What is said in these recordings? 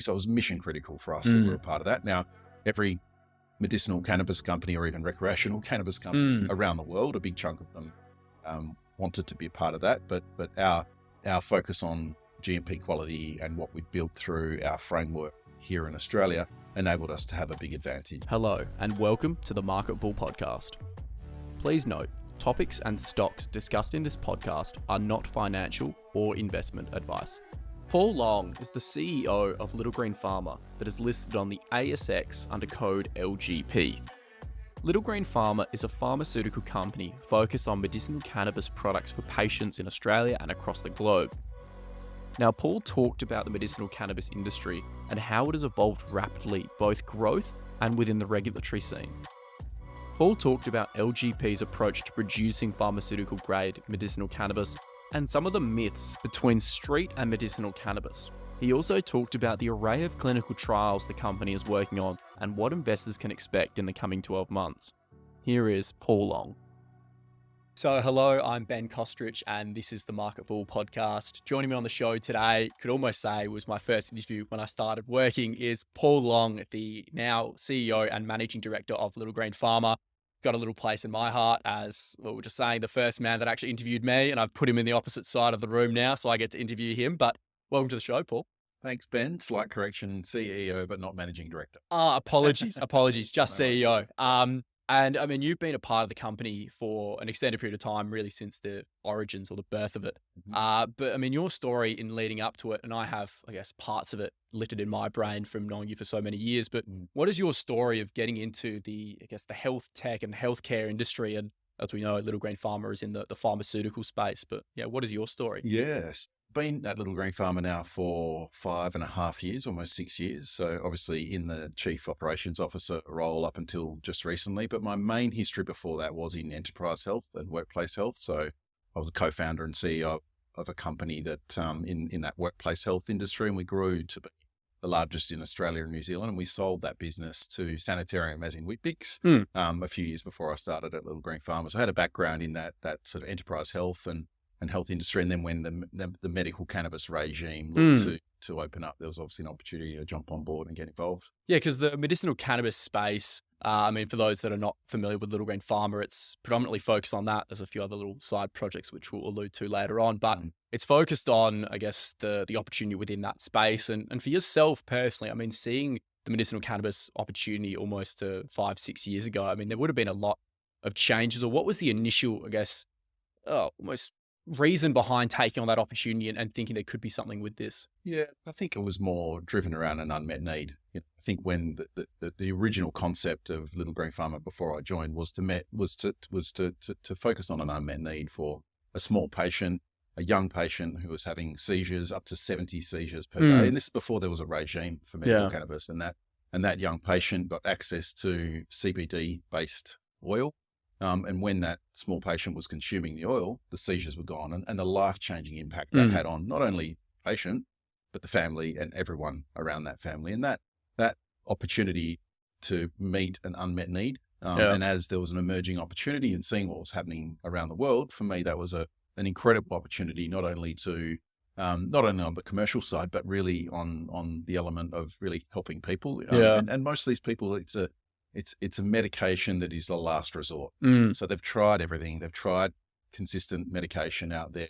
So it was mission critical for us that we were a part of that. Now, every medicinal cannabis company or even recreational cannabis company around the world, a big chunk of them wanted to be a part of that. But our focus on GMP quality and what we built through our framework here in Australia enabled us to have a big advantage. Hello, and welcome to the Market Bull Podcast. Please note, topics and stocks discussed in this podcast are not financial or investment advice. Paul Long is the CEO of GreenPharma that is listed on the ASX under code LGP. GreenPharma is a pharmaceutical company focused on medicinal cannabis products for patients in Australia and across the globe. Now, Paul talked about the medicinal cannabis industry and how it has evolved rapidly, both growth and within the regulatory scene. Paul talked about LGP's approach to producing pharmaceutical-grade medicinal cannabis and some of the myths between street and medicinal cannabis. He also talked about the array of clinical trials the company is working on and what investors can expect in the coming 12 months. Here is Paul Long. So hello, I'm Ben Kostrich and this is the Market Bull Podcast. Joining me on the show today, could almost say was my first interview when I started working, is Paul Long, the now CEO and Managing Director of GreenPharma. Got a little place in my heart as, well, we're just saying, the first man that actually interviewed me, and I've put him in the opposite side of the room now, so I get to interview him. But welcome to the show, Paul. Thanks, Ben. Slight correction, CEO, but not Managing Director. Apologies, just No CEO. And I mean, you've been a part of the company for an extended period of time, really since the origins or the birth of it. But I mean, your story in leading up to it, and I have, I guess, parts of it littered in my brain from knowing you for so many years. But what is your story of getting into the health tech and healthcare industry? And as we know, GreenPharma is in the pharmaceutical space. But yeah, what is your story? Yes. Been at GreenPharma now for 5.5 years, almost 6 years. So obviously in the Chief Operations Officer role up until just recently. But my main history before that was in enterprise health and workplace health. So I was a co-founder and CEO of a company that in that workplace health industry, and we grew to be the largest in Australia and New Zealand. And we sold that business to Sanitarium, as in Weet-Bix, a few years before I started at GreenPharma. So I had a background in that sort of enterprise health and health industry. And then when the medical cannabis regime looked to open up, there was obviously an opportunity to jump on board and get involved. Yeah, because the medicinal cannabis space, I mean, for those that are not familiar with GreenPharma, it's predominantly focused on that. There's a few other little side projects which we'll allude to later on, but it's focused on, I guess, the opportunity within that space. And for yourself personally, I mean, seeing the medicinal cannabis opportunity almost 5-6 years ago, I mean, there would have been a lot of changes. Or what was the initial, I guess, almost reason behind taking on that opportunity and thinking there could be something with this? Yeah, I think it was more driven around an unmet need. I think when the original concept of GreenPharma before I joined was to focus on an unmet need for a small patient, a young patient who was having seizures, up to 70 seizures per day. And this is before there was a regime for medical cannabis, and that young patient got access to CBD based oil. And when that small patient was consuming the oil, the seizures were gone, and the life-changing impact that had on not only the patient, but the family and everyone around that family. And that opportunity to meet an unmet need, and as there was an emerging opportunity and seeing what was happening around the world, for me, that was an incredible opportunity, not only on the commercial side, but really on the element of really helping people. And most of these people, it's a medication that is a last resort. So they've tried everything. They've tried consistent medication out there,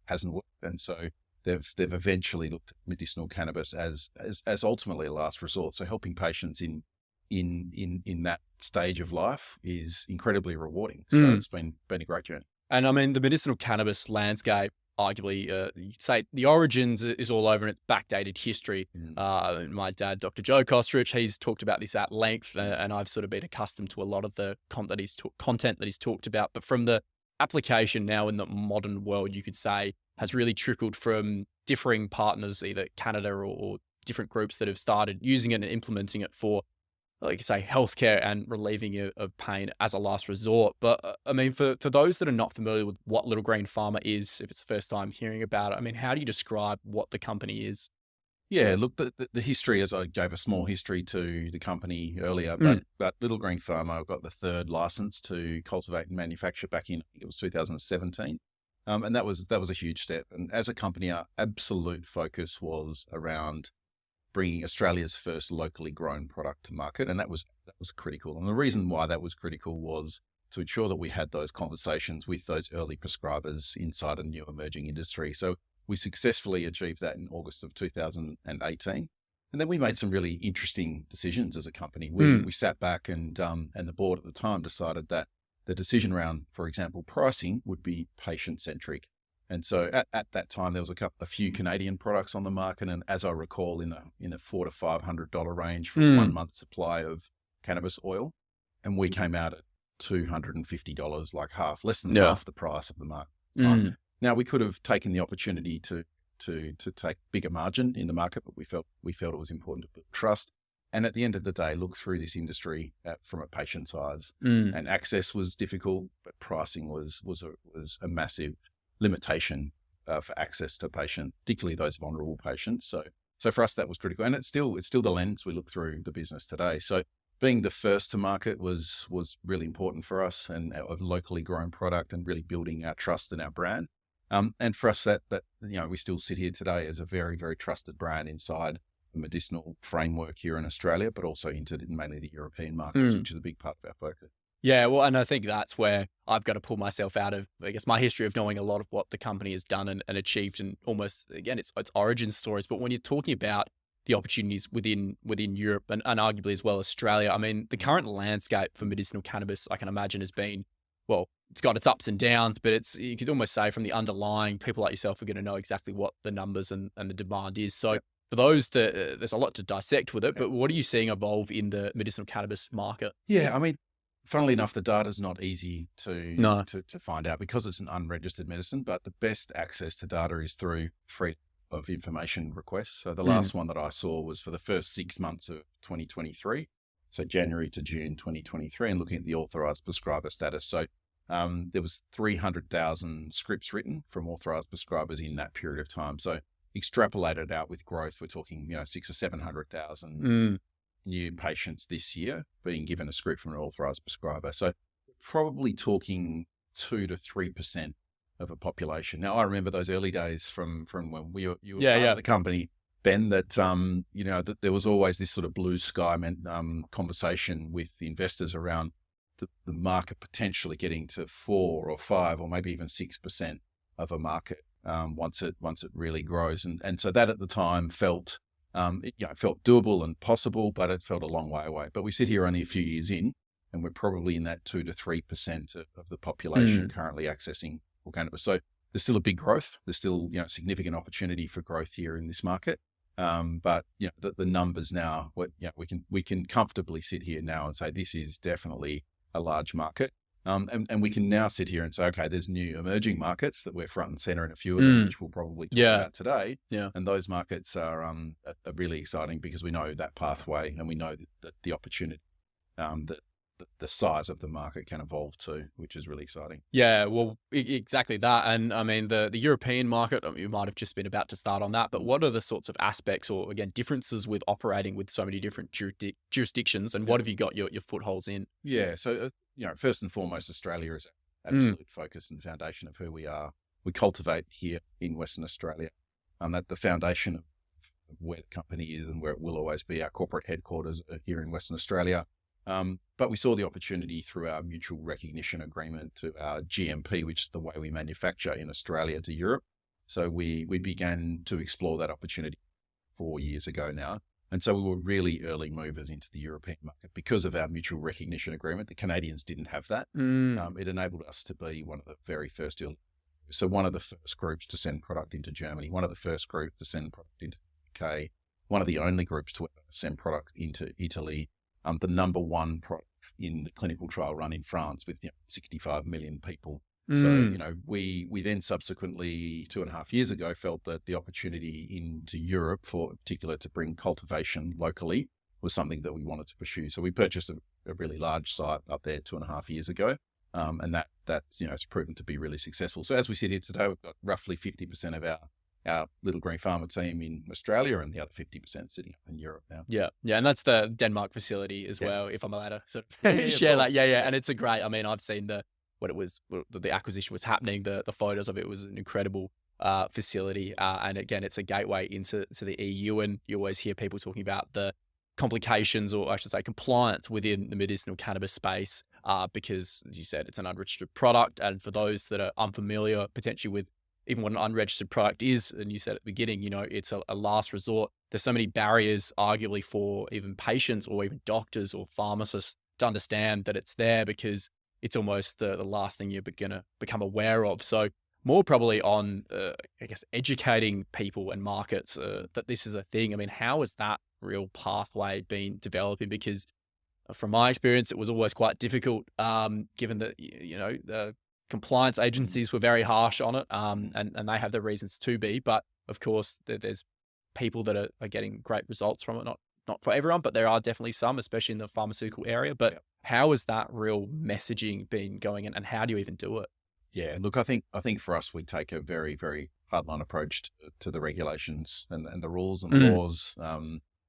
hasn't worked. And so they've eventually looked at medicinal cannabis as ultimately a last resort. So helping patients in that stage of life is incredibly rewarding. So it's been a great journey. And I mean, the medicinal cannabis landscape, arguably, you'd say the origins is all over in its backdated history. My dad, Dr. Joe Kostrich, he's talked about this at length, and I've sort of been accustomed to a lot of the content that he's talked about. But from the application now in the modern world, you could say, has really trickled from differing partners, either Canada or different groups that have started using it and implementing it for, like you say, healthcare and relieving of pain as a last resort. But I mean, for those that are not familiar with what GreenPharma is, if it's the first time hearing about it, I mean, how do you describe what the company is? Yeah, look, the history, as I gave a small history to the company earlier, but GreenPharma got the third license to cultivate and manufacture back in, I think it was 2017. And that was a huge step. And as a company, our absolute focus was around bringing Australia's first locally grown product to market. And that was critical. And the reason why that was critical was to ensure that we had those conversations with those early prescribers inside a new emerging industry. So we successfully achieved that in August of 2018. And then we made some really interesting decisions as a company. We sat back and the board at the time decided that the decision around, for example, pricing would be patient-centric. And so at that time, there was a few Canadian products on the market. And as I recall, in a $400 to $500 range for 1 month supply of cannabis oil. And we came out at $250, like less than half the price of the market at the time. Now, we could have taken the opportunity to take bigger margin in the market, but we felt it was important to build trust. And at the end of the day, look through this industry from a patient size. And access was difficult, but pricing was a massive limitation for access to patients, particularly those vulnerable patients. So for us, that was critical. And it's still the lens we look through the business today. So being the first to market was really important for us, and a locally grown product, and really building our trust in our brand. And for us, that we still sit here today as a very, very trusted brand inside the medicinal framework here in Australia, but also into mainly the European markets, which is a big part of our focus. Yeah, well, and I think that's where I've got to pull myself out of, I guess, my history of knowing a lot of what the company has done and achieved, and almost, again, it's origin stories. But when you're talking about the opportunities within Europe and arguably as well Australia, I mean, the current landscape for medicinal cannabis, I can imagine, has been, well, it's got its ups and downs, but you could almost say from the underlying, people like yourself are going to know exactly what the numbers and the demand is. So for those that there's a lot to dissect with it, but what are you seeing evolve in the medicinal cannabis market? Yeah, I mean, funnily enough, the data is not easy to find out because it's an unregistered medicine, but the best access to data is through Freedom of Information requests. So the last one that I saw was for the first 6 months of 2023, so January to June 2023, and looking at the authorized prescriber status. So there was 300,000 scripts written from authorized prescribers in that period of time. So extrapolated out with growth, we're talking 600,000 or 700,000 new patients this year being given a script from an authorized prescriber. So probably talking 2 to 3% of a population. Now, I remember those early days from when you were part of the company, Ben, that that there was always this sort of blue sky conversation with the investors around the market potentially getting to 4 or 5 or maybe even 6% of a market once it really grows. And so that at the time felt it felt doable and possible, but it felt a long way away. But we sit here only a few years in, and we're probably in that 2 to 3% of the population currently accessing cannabis. So there's still a big growth. There's still significant opportunity for growth here in this market. But the numbers now, we can comfortably sit here now and say this is definitely a large market. And we can now sit here and say, okay, there's new emerging markets that we're front and center in a few of them, which we'll probably talk about today. Yeah. And those markets are really exciting because we know that pathway, and we know that the opportunity, that the size of the market can evolve to, which is really exciting. Yeah, well, exactly that. And I mean, the European market, you might have just been about to start on that, but what are the sorts of aspects or, again, differences with operating with so many different jurisdictions, and what have you got your footholds in? Yeah, so, first and foremost, Australia is an absolute focus and foundation of who we are. We cultivate here in Western Australia, that the foundation of where the company is and where it will always be. Our corporate headquarters are here in Western Australia. But we saw the opportunity through our mutual recognition agreement to our GMP, which is the way we manufacture in Australia to Europe. So we began to explore that opportunity 4 years ago now. And so we were really early movers into the European market because of our mutual recognition agreement. The Canadians didn't have that. It enabled us to be one of the very first early. So one of the first groups to send product into Germany, one of the first groups to send product into the UK, one of the only groups to send product into Italy. The number one product in the clinical trial run in France with 65 million people. So, we then subsequently 2.5 years ago felt that the opportunity into Europe for particular to bring cultivation locally was something that we wanted to pursue. So we purchased a really large site up there 2.5 years ago. And that's it's proven to be really successful. So as we sit here today, we've got roughly 50% of our little GreenPharma team in Australia and the other 50% sitting up in Europe now. Yeah. And that's the Denmark facility as well, if I'm allowed to sort of share that. Yeah. And it's a great, I mean, I've seen the acquisition was happening, the photos of it was an incredible facility. And again, it's a gateway into the EU. And you always hear people talking about the complications, or I should say compliance within the medicinal cannabis space, because as you said, it's an unregistered product. And for those that are unfamiliar potentially with even what an unregistered product is, and you said at the beginning, it's a last resort. There's so many barriers arguably for even patients or even doctors or pharmacists to understand that it's there, because it's almost the last thing you're going to become aware of. So more probably on, I guess, educating people and markets that this is a thing. I mean, how has that real pathway been developing? Because from my experience, it was always quite difficult, given that, the compliance agencies were very harsh on it, and they have their reasons to be. But of course, there's people that are getting great results from it. Not for everyone, but there are definitely some, especially in the pharmaceutical area. But how has that real messaging been going, and how do you even do it? Yeah, look, I think for us, we take a very, very hardline approach to the regulations and the rules and the laws.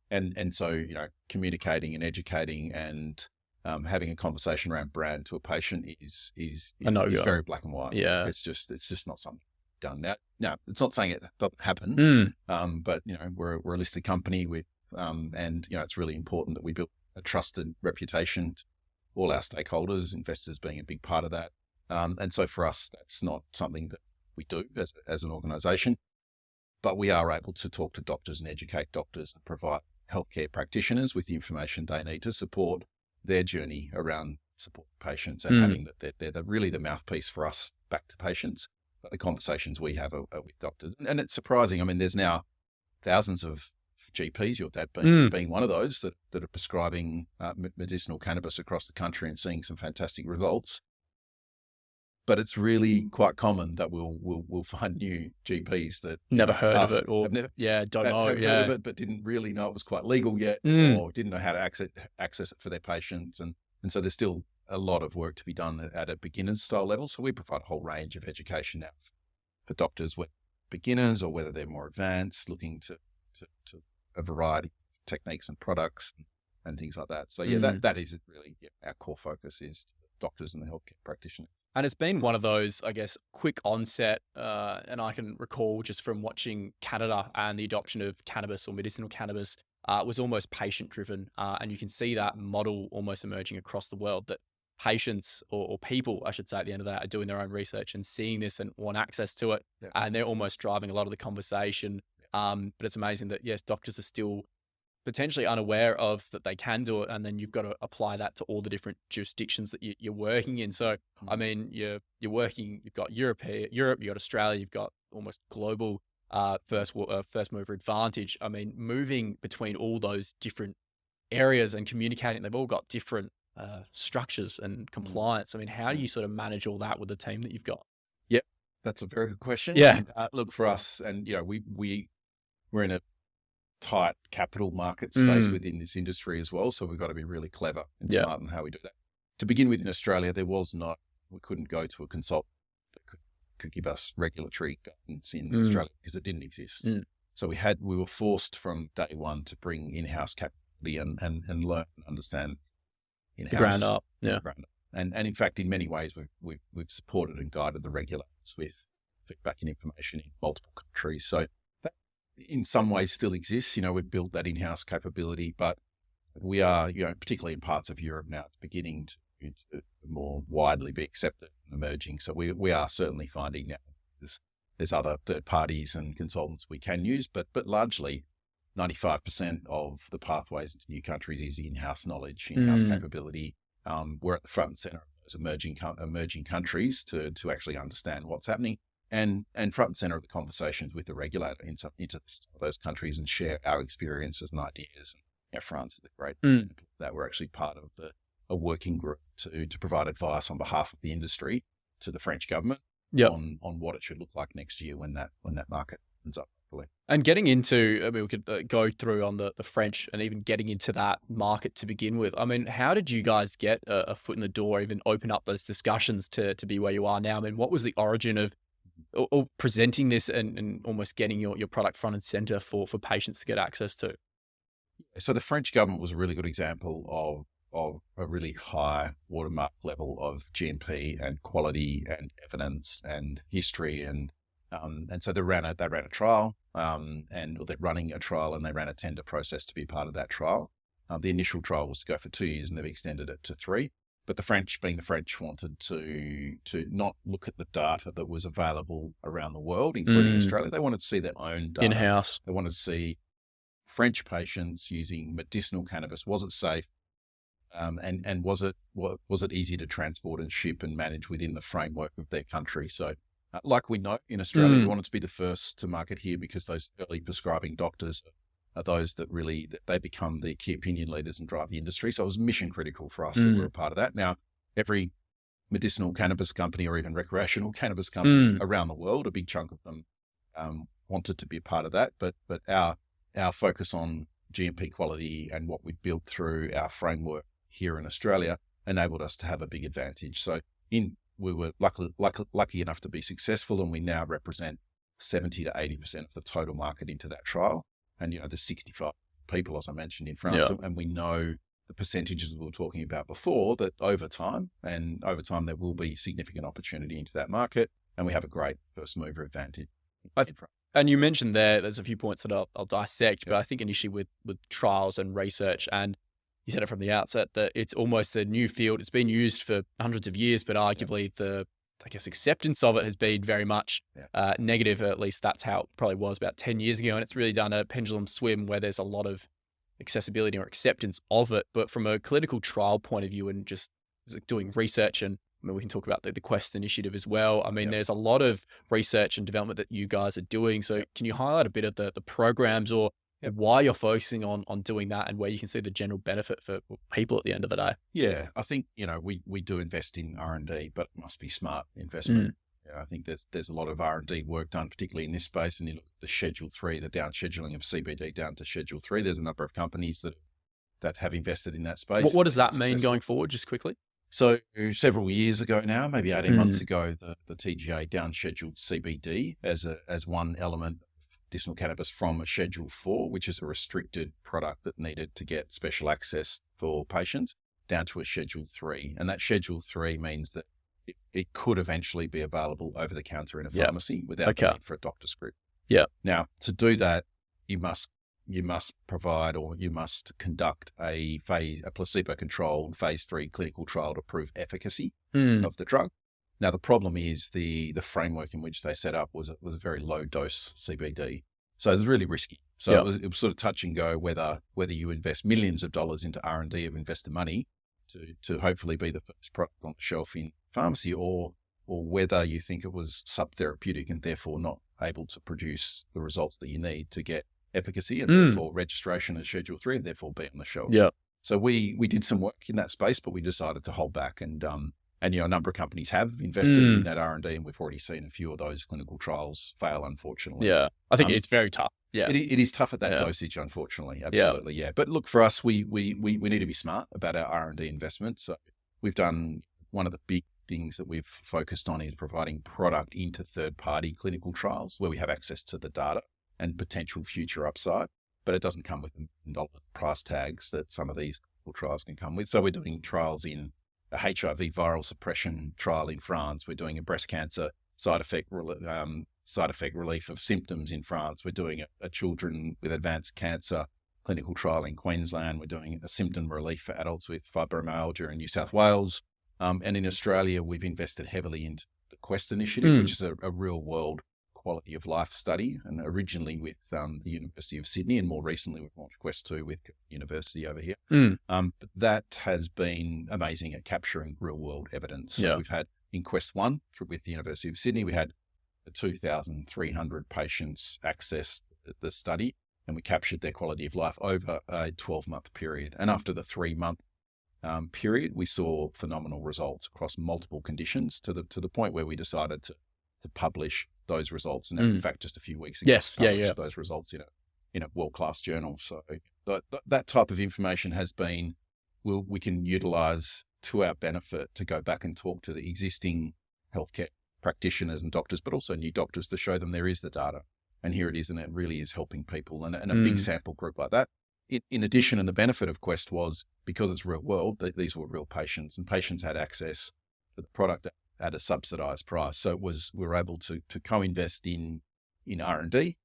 And so, communicating and educating and having a conversation around brand to a patient is very black and white. Yeah. It's just not something done. Now, it's not saying it doesn't happen, but, we're a listed company with, and, it's really important that we build a trusted reputation to all our stakeholders, investors being a big part of that. And so for us, that's not something that we do as an organization, but we are able to talk to doctors and educate doctors and provide healthcare practitioners with the information they need to support their journey around support patients, and having that they're really the mouthpiece for us back to patients. But the conversations we have are with doctors. And it's surprising. I mean, there's now thousands of GPs, your dad being one of those, that are prescribing medicinal cannabis across the country and seeing some fantastic results. But it's really quite common that we'll find new GPs that never heard of it, or heard of it, but didn't really know it was quite legal yet, or didn't know how to access it for their patients, and so there's still a lot of work to be done at a beginner's style level. So we provide a whole range of education now for doctors, whether beginners or whether they're more advanced, looking to a variety of techniques and products and things like that. So that is really our core focus, is doctors and the healthcare practitioners. And it's been one of those, I guess, quick onset. And I can recall just from watching Canada and the adoption of cannabis or medicinal cannabis was almost patient driven. And you can see that model almost emerging across the world, that patients or people, I should say, at the end of that, are doing their own research and seeing this and want access to it. Yeah. And they're almost driving a lot of the conversation. But it's amazing that, yes, doctors are still potentially unaware of that they can do it, and then you've got to apply that to all the different jurisdictions that you're working in. So, I mean, you're working. You've got Europe, you've got Australia, you've got almost global first mover advantage. I mean, moving between all those different areas and communicating, they've all got different structures and compliance. I mean, how do you sort of manage all that with the team that you've got? Yep, that's a very good question. Yeah, look, for us, and we're in a tight capital market space within this industry as well. So we've got to be really clever and smart in how we do that. To begin with, in Australia, we couldn't go to a consultant that could give us regulatory guidance in Australia, because it didn't exist. So we were forced from day one to bring in-house capability and learn and understand in-house. The ground up. Yeah. And in fact, in many ways, we've supported and guided the regulators with feedback and information in multiple countries. So in some ways still exists. We've built that in-house capability, but we are, particularly in parts of Europe now, it's beginning to more widely be accepted and emerging. So we are certainly finding now there's other third parties and consultants we can use, but largely 95% of the pathways into new countries is in-house knowledge, in-house capability. We're at the front and center of those emerging countries to actually understand what's happening. And front and center of the conversations with the regulator into those countries, and share our experiences and ideas. France is a great example of that. We're actually part of a working group to provide advice on behalf of the industry to the French government on what it should look like next year when that market opens up. And getting into, I mean, we could go through on the French and even getting into that market to begin with. I mean, how did you guys get a foot in the door, even open up those discussions to be where you are now? I mean, what was the origin of or presenting this and almost getting your product front and center for patients to get access to? So the French government was a really good example of a really high watermark level of GMP and quality and evidence and history and And so they ran a trial, and they're running a trial, and they ran a tender process to be part of that trial. The initial trial was to go for 2 years, and they've extended it to 3. But the French, wanted to not look at the data that was available around the world, including Australia. They wanted to see their own data. In-house. They wanted to see French patients using medicinal cannabis. Was it safe? And was it easy to transport and ship and manage within the framework of their country? So, like we know in Australia, we wanted to be the first to market here because those early prescribing doctors are those that really, they become the key opinion leaders and drive the industry. So it was mission critical for us that we were a part of that. Now, every medicinal cannabis company or even recreational cannabis company around the world, a big chunk of them wanted to be a part of that. But our focus on GMP quality and what we built through our framework here in Australia enabled us to have a big advantage. So we were lucky enough to be successful, and we now represent 70 to 80% of the total market into that trial. And, there's 65 people, as I mentioned, in France. Yeah. And we know the percentages we were talking about before, that over time there will be significant opportunity into that market. And we have a great first mover advantage. And you mentioned there's a few points that I'll dissect, but I think initially with trials and research, and you said it from the outset that it's almost a new field. It's been used for hundreds of years, but arguably the acceptance of it has been very much negative. At least that's how it probably was about 10 years ago. And it's really done a pendulum swim where there's a lot of accessibility or acceptance of it. But from a clinical trial point of view and just doing research, and we can talk about the Quest initiative as well. There's a lot of research and development that you guys are doing. So can you highlight a bit of the programs or why you're focusing on doing that, and where you can see the general benefit for people at the end of the day? Yeah, I think, we do invest in R&D, but it must be smart investment. I think there's a lot of R&D work done, particularly in this space. And you look at the Schedule 3, the down scheduling of CBD down to Schedule 3. There's a number of companies that have invested in that space. What does that mean going forward, just quickly? So several years ago now, maybe 18 months ago, the TGA down scheduled CBD as one element of medicinal cannabis from a Schedule 4, which is a restricted product that needed to get special access for patients, down to a Schedule 3. And that Schedule 3 means that it could eventually be available over the counter in a pharmacy without the need for a doctor's script. Yeah. Now, to do that, you must provide, or you must conduct a placebo-controlled phase 3 clinical trial to prove efficacy of the drug. Now, the problem is the framework in which they set up was a very low dose CBD. So it was really risky. So it was sort of touch and go whether you invest millions of dollars into R&D of investor money to hopefully be the first product on the shelf in pharmacy, or whether you think it was sub-therapeutic and therefore not able to produce the results that you need to get efficacy and therefore registration as Schedule 3 and therefore be on the shelf. Yeah. So we did some work in that space, but we decided to hold back, and a number of companies have invested in that R&D, and we've already seen a few of those clinical trials fail, unfortunately. Yeah. I think it's very tough. Yeah. It is tough at that dosage, unfortunately. Absolutely. Yeah. But look, for us, we need to be smart about our R&D investment. So we've done, one of the big things that we've focused on is providing product into third-party clinical trials where we have access to the data and potential future upside, but it doesn't come with $1 price tags that some of these clinical trials can come with. So we're doing trials in a HIV viral suppression trial in France. We're doing a breast cancer side effect relief of symptoms in France. We're doing a children with advanced cancer clinical trial in Queensland. We're doing a symptom relief for adults with fibromyalgia in New South Wales. And in Australia, we've invested heavily into the Quest initiative, which is a real world quality of life study, and originally with the University of Sydney, and more recently we've launched Quest 2 with University over here. But that has been amazing at capturing real world evidence. So we've had in Quest 1 with the University of Sydney, we had 2,300 patients access the study, and we captured their quality of life over a 12-month period. And after the 3-month period, we saw phenomenal results across multiple conditions to the point where we decided to publish those results. And in fact, just a few weeks ago, published those results in a world-class journal. So that type of information has been, we can utilize to our benefit to go back and talk to the existing healthcare practitioners and doctors, but also new doctors, to show them there is the data. And here it is, and it really is helping people. And a big sample group like that. In addition, and the benefit of Quest was, because it's real world, these were real patients, and patients had access to the product at a subsidized price. So we were able to co-invest in R&D,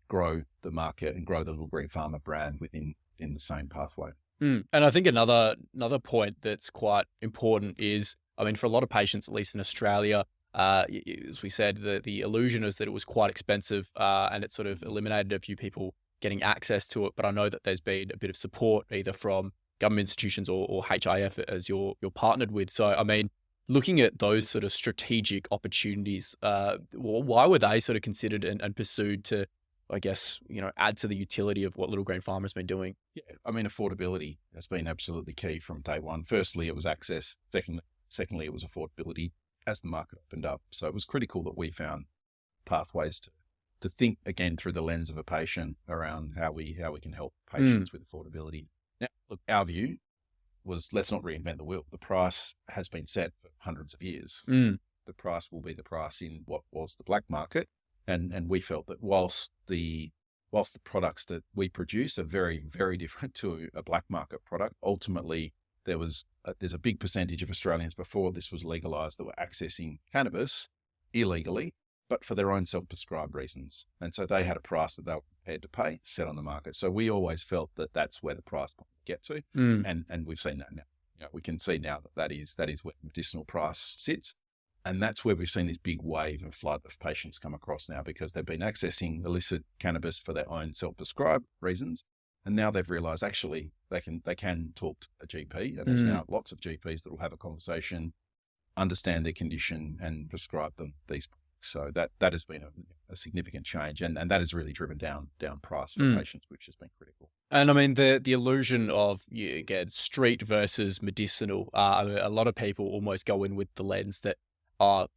grow the market and grow the Little Green Pharma brand within the same pathway. And I think another point that's quite important is, I mean, for a lot of patients, at least in Australia, as we said, the illusion is that it was quite expensive, and it sort of eliminated a few people getting access to it. But I know that there's been a bit of support either from government institutions or HIF as you're partnered with. So, I mean, looking at those sort of strategic opportunities, why were they sort of considered and pursued to, I guess, add to the utility of what Little Green Pharma has been doing? Yeah, I mean, affordability has been absolutely key from day one. Firstly, it was access. Secondly, it was affordability as the market opened up. So it was critical that we found pathways to think again through the lens of a patient around how we can help patients with affordability. Now, look, our view was, let's not reinvent the wheel. The price has been set for hundreds of years. The price will be the price in what was the black market. And we felt that whilst the products that we produce are very, very different to a black market product, ultimately there's a big percentage of Australians before this was legalized that were accessing cannabis illegally, but for their own self-prescribed reasons. And so they had a price that they were prepared to pay, set on the market. So we always felt that that's where the price point would get to. And we've seen that now. We can see now that is where the medicinal price sits. And that's where we've seen this big wave and flood of patients come across now, because they've been accessing illicit cannabis for their own self-prescribed reasons. And now they've realized actually they can talk to a GP, and there's now lots of GPs that will have a conversation, understand their condition and prescribe them these products. So that has been a significant change, and that has really driven down price for patients, which has been critical. And I mean, the illusion of, again, street versus medicinal, a lot of people almost go in with the lens that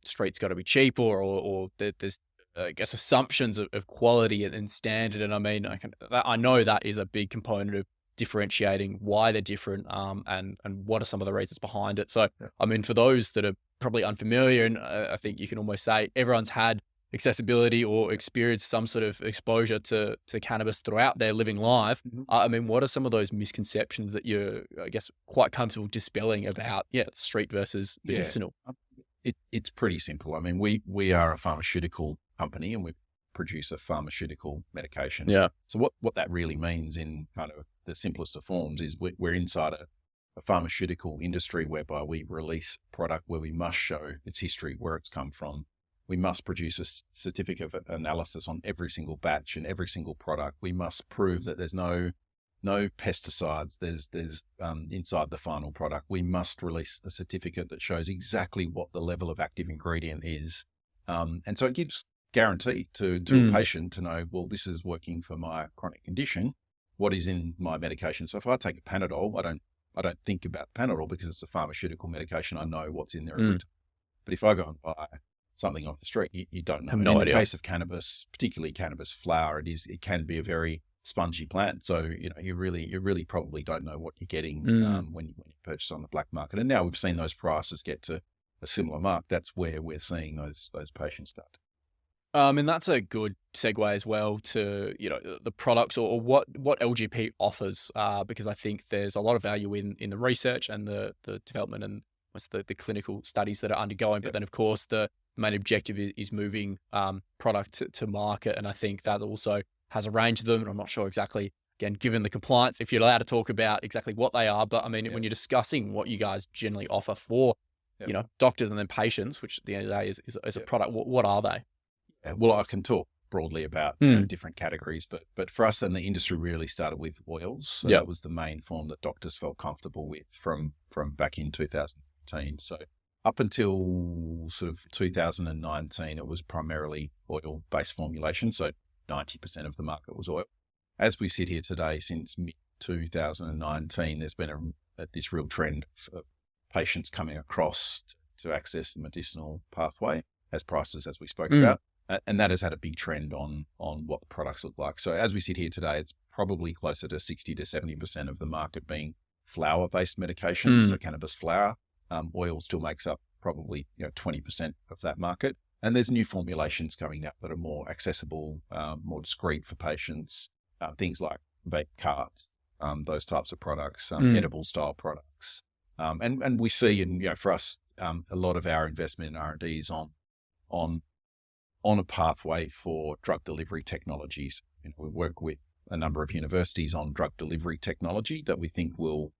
street's got to be cheaper, or there's, I guess, assumptions of quality and standard. And I mean, I know that is a big component of differentiating why they're different, and what are some of the reasons behind it. So, I mean, for those that are probably unfamiliar, and I think you can almost say everyone's had accessibility or experienced some sort of exposure to cannabis throughout their living life. I mean, what are some of those misconceptions that you're, I guess, quite comfortable dispelling about, street versus medicinal? It's pretty simple. I mean, we are a pharmaceutical company and we produce a pharmaceutical medication. Yeah. So what that really means in kind of the simplest of forms is we're inside a pharmaceutical industry whereby we release a product where we must show its history, where it's come from. We must produce a certificate of analysis on every single batch and every single product. We must prove that there's no pesticides there's inside the final product. We must release a certificate that shows exactly what the level of active ingredient is. And so it gives guarantee to a patient to know, well, this is working for my chronic condition. What is in my medication? So if I take a Panadol, I don't think about Panadol because it's a pharmaceutical medication. I know what's in there. But if I go and buy something off the street, you don't know. I have no idea. In the case of cannabis, particularly cannabis flower, it can be a very spongy plant. So, you really probably don't know what you're getting when you purchase on the black market. And now we've seen those prices get to a similar mark. That's where we're seeing those patients start. And that's a good segue as well to, the products or what LGP offers, because I think there's a lot of value in the research and the development and the clinical studies that are undergoing. But then, of course, the main objective is moving product to market. And I think that also has a range of them. And I'm not sure exactly, again, given the compliance, if you're allowed to talk about exactly what they are. But I mean, when you're discussing what you guys generally offer for, doctors and then patients, which at the end of the day is a product, what are they? Yeah, well, I can talk broadly about different categories, but for us, then the industry really started with oils. So that was the main form that doctors felt comfortable with from back in 2010. So up until sort of 2019, it was primarily oil-based formulation. So 90% of the market was oil. As we sit here today, since mid-2019, there's been this real trend of patients coming across to access the medicinal pathway as prices, as we spoke about. And that has had a big trend on what the products look like. So as we sit here today, it's probably closer to 60 to 70% of the market being flower-based medications, so cannabis flower. Oil still makes up probably 20% of that market. And there's new formulations coming out that are more accessible, more discreet for patients, things like vape carts, those types of products, edible style products. And we see, and for us, a lot of our investment in R&D is on a pathway for drug delivery technologies. We work with a number of universities on drug delivery technology that we think will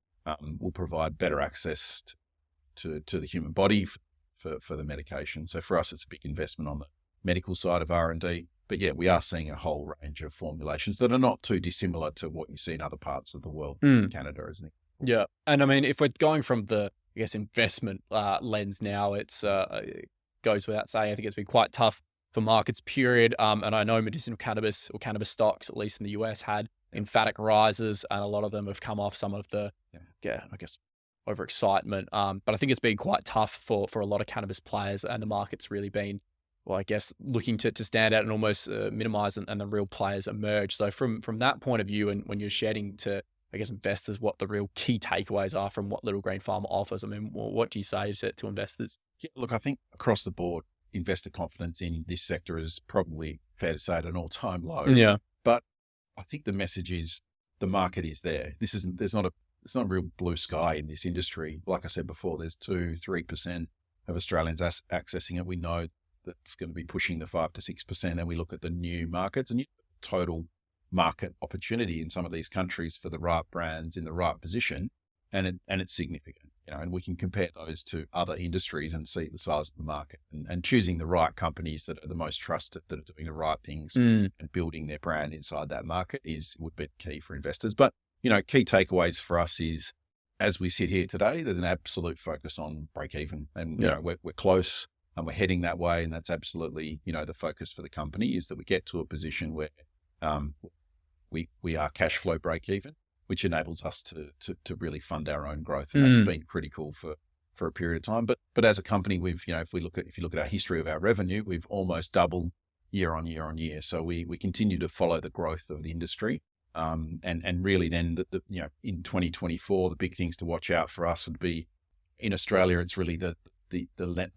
provide better access to the human body for the medication. So for us, it's a big investment on the medical side of R&D. But yeah, we are seeing a whole range of formulations that are not too dissimilar to what you see in other parts of the world. Canada, isn't it? Yeah. And I mean, if we're going from the, I guess, investment lens now, it goes without saying, I think it's been quite tough for markets, period. And I know medicinal cannabis or cannabis stocks, at least in the US, had emphatic rises, and a lot of them have come off some of the, I guess, overexcitement. But I think it's been quite tough for a lot of cannabis players, and the market's really been, well, I guess, looking to stand out and almost minimize, and the real players emerge. So from that point of view, and when you're shedding to, I guess, investors what the real key takeaways are from what Little Green Pharma offers, I mean, what do you say to investors? Yeah, look, I think across the board, investor confidence in this sector is probably, fair to say, at an all-time low. Yeah. But I think the message is the market is there. It's not a real blue sky in this industry. Like I said before, there's 2-3% of Australians accessing it. We know that's going to be pushing the 5 to 6%. And we look at the new markets and total market opportunity in some of these countries for the right brands in the right position. And it's significant, and we can compare those to other industries and see the size of the market, and choosing the right companies that are the most trusted, that are doing the right things and building their brand inside that market would be key for investors. But, key takeaways for us is, as we sit here today, there's an absolute focus on break even, and we're close and we're heading that way. And that's absolutely, the focus for the company is that we get to a position where we are cash flow break even, which enables us to really fund our own growth. And that's been critical for a period of time. But as a company, we've, if you look at our history of our revenue, we've almost doubled year on year. So we continue to follow the growth of the industry. And really then in 2024, the big things to watch out for us would be in Australia, it's really the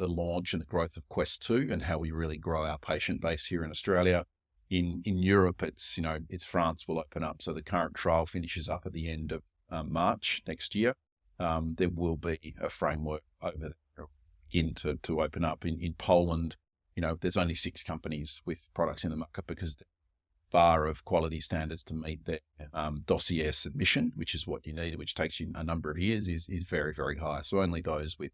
launch and the growth of Quest 2 and how we really grow our patient base here in Australia. In Europe, it's France will open up. So the current trial finishes up at the end of March next year. There will be a framework over there begin to open up. In Poland, there's only 6 companies with products in the market because the bar of quality standards to meet their dossier submission, which is what you need, which takes you a number of years, is very, very high. So only those with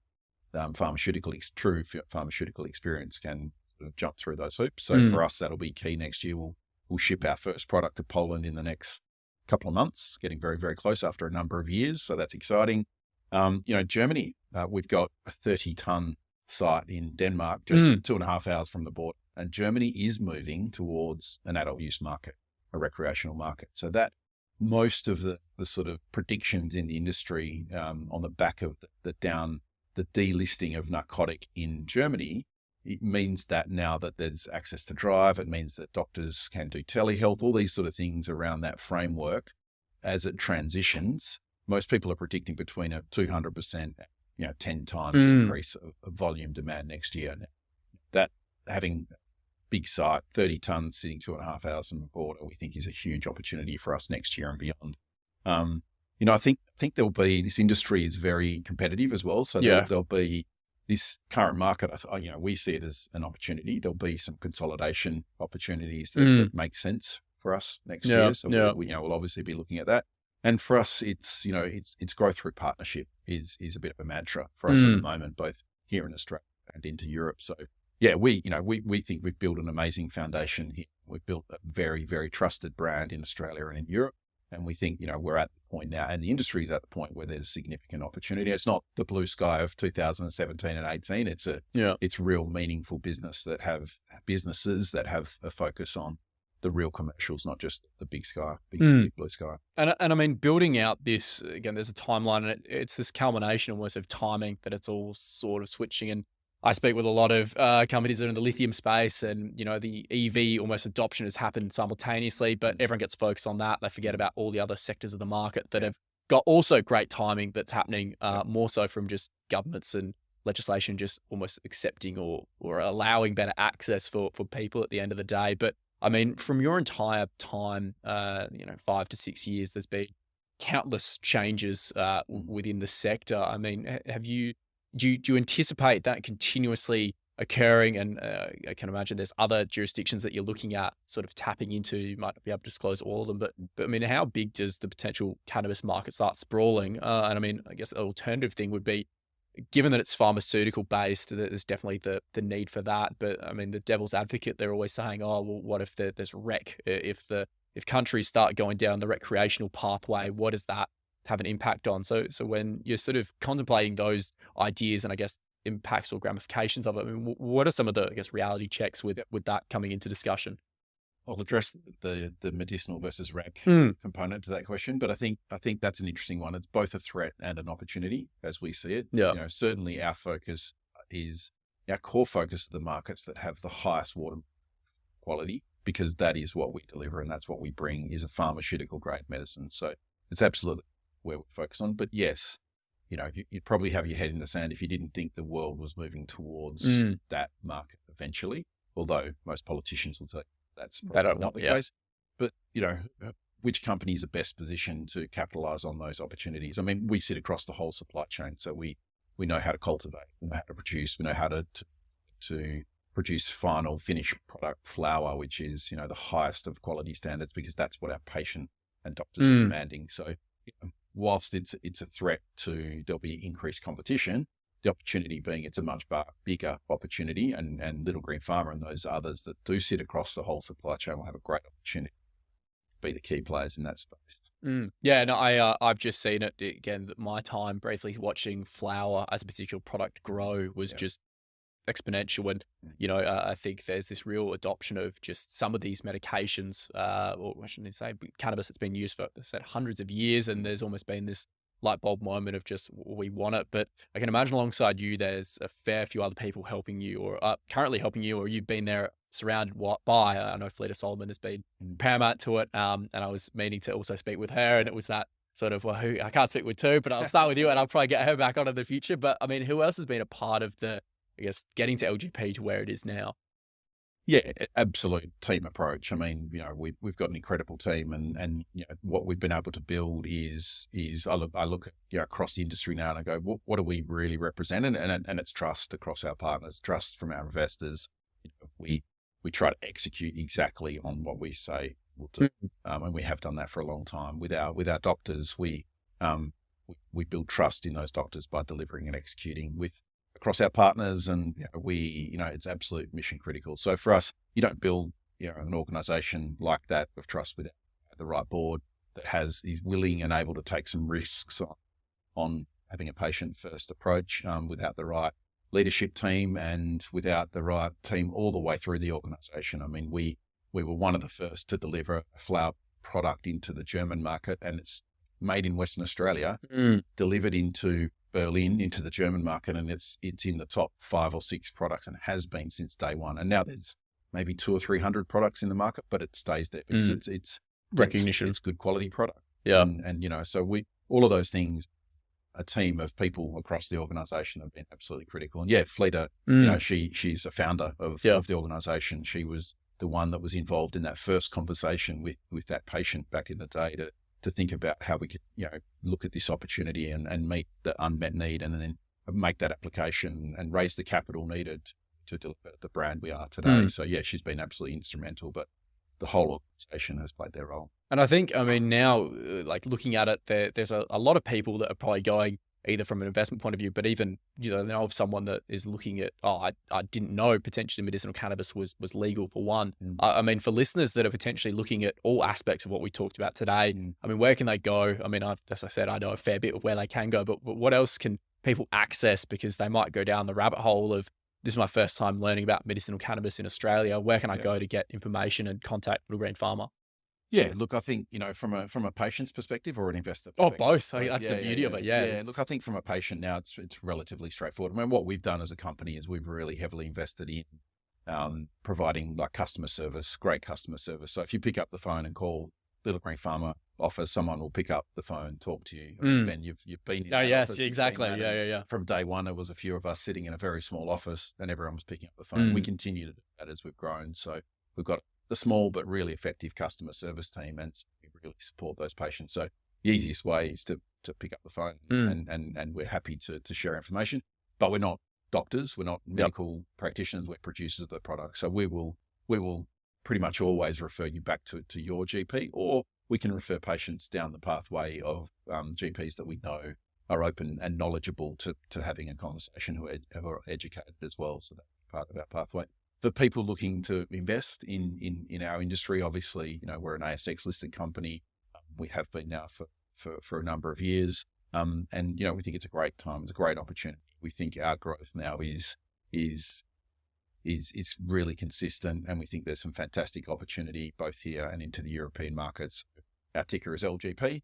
true pharmaceutical experience can jump through those hoops. So for us, that'll be key next year. We'll ship our first product to Poland in the next couple of months, getting very, very close after a number of years. So that's exciting. Germany, we've got a 30-ton site in Denmark, just 2.5 hours from the border. And Germany is moving towards an adult use market, a recreational market. So that most of the sort of predictions in the industry on the back of the delisting of narcotic in Germany, it means that now that there's access to drive, it means that doctors can do telehealth, all these sort of things around that framework. As it transitions, most people are predicting between a 200%, 10 times increase of volume demand next year. That having big site, 30 tons sitting 2.5 hours from the border, we think is a huge opportunity for us next year and beyond. I think there'll be, this industry is very competitive as well. So there'll be this current market, we see it as an opportunity. There'll be some consolidation opportunities that make sense for us next year. So we'll obviously be looking at that. And for us, it's growth through partnership is a bit of a mantra for us at the moment, both here in Australia and into Europe. So we think we've built an amazing foundation here. We've built a very, very trusted brand in Australia and in Europe. And we think, we're at the point now, and the industry is at the point where there's significant opportunity. It's not the blue sky of 2017 and 18. It's real meaningful businesses that have a focus on the real commercials, not just the big sky, big blue sky. And I mean, building out this, again, there's a timeline, and it's this culmination almost of timing that it's all sort of switching. And I speak with a lot of companies that are in the lithium space, and, the EV almost adoption has happened simultaneously, but everyone gets focused on that. They forget about all the other sectors of the market that have got also great timing that's happening, more so from just governments and legislation just almost accepting or allowing better access for people at the end of the day. But I mean, from your entire time, 5 to 6 years, there's been countless changes within the sector. I mean, have you do you anticipate that continuously occurring? And I can imagine there's other jurisdictions that you're looking at sort of tapping into. You might not be able to disclose all of them, but I mean, how big does the potential cannabis market start sprawling? And I mean, I guess an alternative thing would be, given that it's pharmaceutical based, there's definitely the need for that. But I mean, the devil's advocate, they're always saying, oh, well, what if there's rec? If countries start going down the recreational pathway, what does that have an impact on? So when you're sort of contemplating those ideas and I guess impacts or ramifications of it, I mean, what are some of the, I guess, reality checks with that coming into discussion? I'll address the medicinal versus rec component to that question, but I think that's an interesting one. It's both a threat and an opportunity as we see it. Yeah. You know, certainly our core focus of the markets that have the highest water quality, because that is what we deliver and that's what we bring, is a pharmaceutical grade medicine. So it's absolutely where we focus on. But yes, you know, you'd probably have your head in the sand if you didn't think the world was moving towards that market eventually, although most politicians will say that's probably not the case. But, you know, which companies are best positioned to capitalize on those opportunities? I mean, we sit across the whole supply chain. So we know how to cultivate, we know how to produce, we know how to produce final finished product flour, which is, you know, the highest of quality standards, because that's what our patient and doctors are demanding. So you know, whilst it's a threat there'll be increased competition, the opportunity being it's a much bigger opportunity, and Little GreenPharma and those others that do sit across the whole supply chain will have a great opportunity to be the key players in that space. Yeah, no, I've just seen it again. My time briefly watching flour as a particular product grow was just exponential. And, you know, I think there's this real adoption of just some of these medications, or I shouldn't say cannabis, that's been used for hundreds of years. And there's almost been this light bulb moment of just, we want it. But I can imagine alongside you, there's a fair few other people helping you, or currently helping you, or you've been there surrounded by, I know Fleeta Solomon has been paramount to it. And I was meaning to also speak with her, and it was that sort of, well, I can't speak with two, but I'll start with you and I'll probably get her back on in the future. But I mean, who else has been a part of the, I guess, getting to LGP to where it is now? Yeah, absolute team approach. I mean, you know, we've got an incredible team, and you know, what we've been able to build is I look at, you know, across the industry now and I go, what do we really represent? And it's trust across our partners, trust from our investors. You know, we try to execute exactly on what we say we'll do, and we have done that for a long time. With our doctors, we build trust in those doctors by delivering and executing across our partners, and you know, it's absolute mission critical. So for us, you don't build, you know, an organization like that of trust without the right board that is willing and able to take some risks on having a patient first approach, without the right leadership team and without the right team all the way through the organization. I mean, we were one of the first to deliver a flower product into the German market, and it's made in Western Australia, delivered into Berlin, into the German market, and it's in the top 5 or 6 products, and has been since day one. And now there's maybe 200 or 300 products in the market, but it stays there because it's recognition. It's good quality product. Yeah, and you know, so all of those things, a team of people across the organization have been absolutely critical. And yeah, Fleeta, you know, she's a founder of the organization. She was the one that was involved in that first conversation with that patient back in the day to think about how we could, you know, look at this opportunity and meet the unmet need, and then make that application and raise the capital needed to deliver the brand we are today. So yeah, she's been absolutely instrumental, but the whole organization has played their role. And I think, I mean, now, like looking at it, there's a lot of people that are probably going either from an investment point of view, but even, you know of someone that is looking at, I didn't know potentially medicinal cannabis was legal, for one. I mean, for listeners that are potentially looking at all aspects of what we talked about today, I mean, where can they go? I mean, as I said, I know a fair bit of where they can go, but what else can people access? Because they might go down the rabbit hole of, this is my first time learning about medicinal cannabis in Australia. Where can I go to get information and contact Little GreenPharma? Yeah, look, I think, you know, from a patient's perspective or an investor perspective. Oh, both. I mean, that's the beauty of it. Yeah. Look, I think from a patient now, it's relatively straightforward. I mean, what we've done as a company is we've really heavily invested in providing like customer service, great customer service. So if you pick up the phone and call Little GreenPharma office, someone will pick up the phone, talk to you. Ben, you've been in that office, exactly. Yeah. From day one, there was a few of us sitting in a very small office and everyone was picking up the phone. We continue to do that as we've grown. So we've got the small but really effective customer service team, and we really support those patients. So the easiest way is to pick up the phone, and we're happy to share information. but we're not doctors, we're not medical practitioners, we're producers of the product. So we will pretty much always refer you back to your GP, or we can refer patients down the pathway of GPs that we know are open and knowledgeable to having a conversation, who are educated as well. So that's part of our pathway. For people looking to invest in our industry, obviously, we're an ASX listed company. We have been now for a number of years. And, we think it's a great time. It's a great opportunity. We think our growth now is really consistent, and we think there's some fantastic opportunity both here and into the European markets. Our ticker is LGP.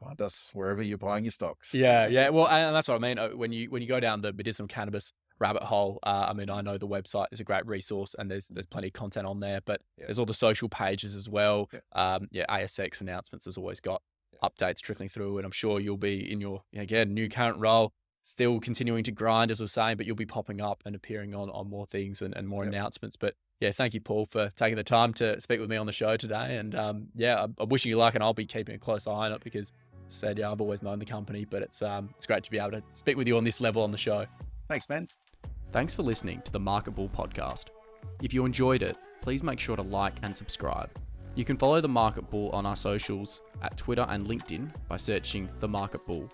Find us wherever you're buying your stocks. Yeah. Well, and that's what I mean. When you go down the medicinal cannabis rabbit hole, I know the website is a great resource, and there's plenty of content on there, but there's all the social pages as well. ASX announcements has always got updates trickling through, and I'm sure you'll be in your, again, new current role, still continuing to grind, as I was saying, but you'll be popping up and appearing on more things and more announcements. But thank you, Paul, for taking the time to speak with me on the show today. And I'm wishing you luck, and I'll be keeping a close eye on it because, as I said, I've always known the company, but it's great to be able to speak with you on this level on the show. Thanks, man. Thanks for listening to the Market Bull podcast. If you enjoyed it, please make sure to like and subscribe. You can follow the Market Bull on our socials at Twitter and LinkedIn by searching The Market Bull.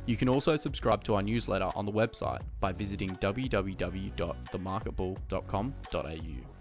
You can also subscribe to our newsletter on the website by visiting www.themarketbull.com.au.